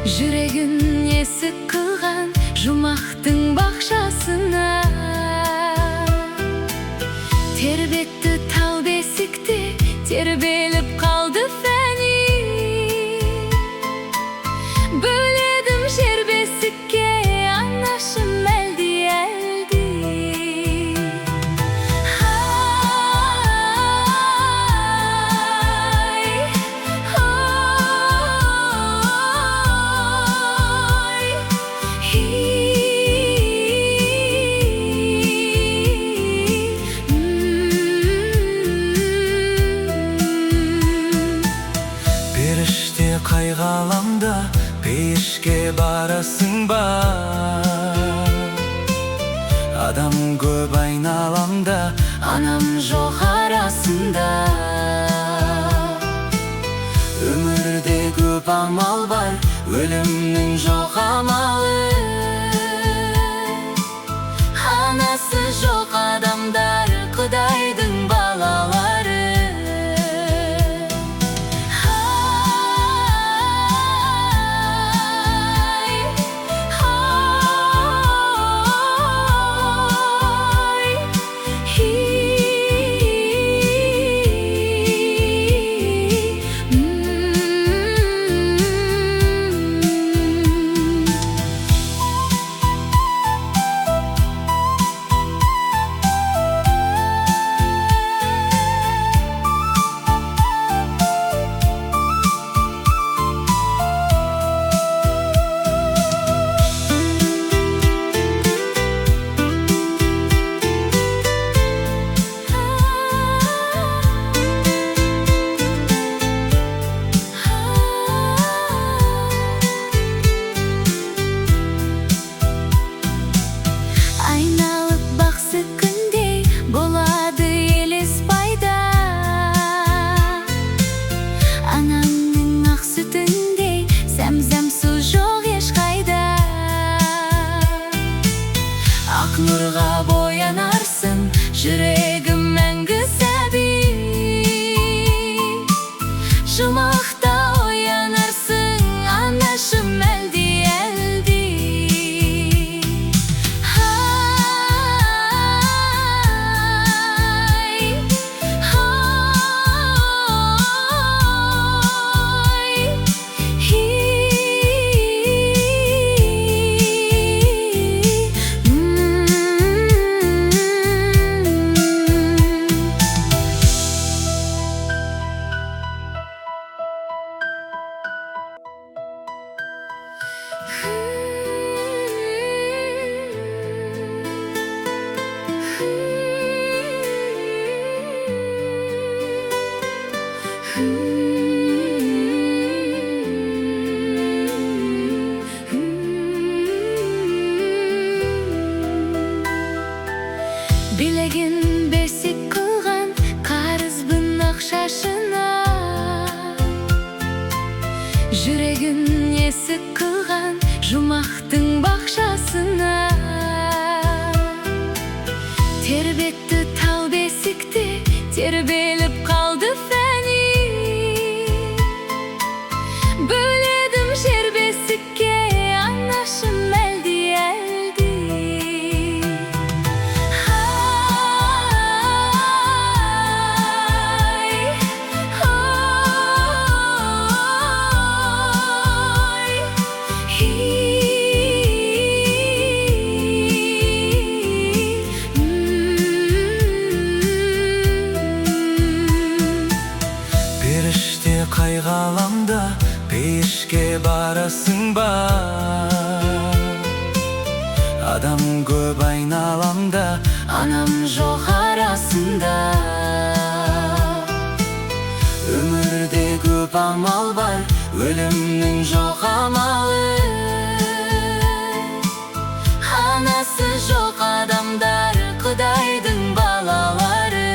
Жүрегін есік қылған жұмақтың бақшасына, тербетті тал бесікте, тербеліп қалды фәни. Бөледім жер бесікке, анашым әлди, әлди. Періште қайғаламда пейішке барасың ба? Адам көп айналамда, Анам жоқ арасында. өмірде көп амал бар, өлімнің жоқ амалы. Анасы жоқ адамдар, Құдайдың балалары. Айналып бақсы күндей болады елес пайда. Анаңның ақ сүтіндей сәм-сәм су жоқ ешқайда. Ақ нұрға боянарсың, жүрегім мәңгі сәби. Жұмақта оянарсың, анашым әлди, әлди. Білегін бесік қылған қарызбын ақ шашына, жүрегін есік қылған жұмақтың бақшасына, тербетті тал бесікте, тербеліп қалды фәни. Бөледім жер бесікке, анашым әлди, әлди. Періште қайғаламда пейішке барасың ба? Адам көп айналамда, Анам жоқ арасында. өмірде көп амал бар, өлімнің жоқ амалы. Анасы жоқ адамдар, Құдайдың балалары.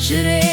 Жүрек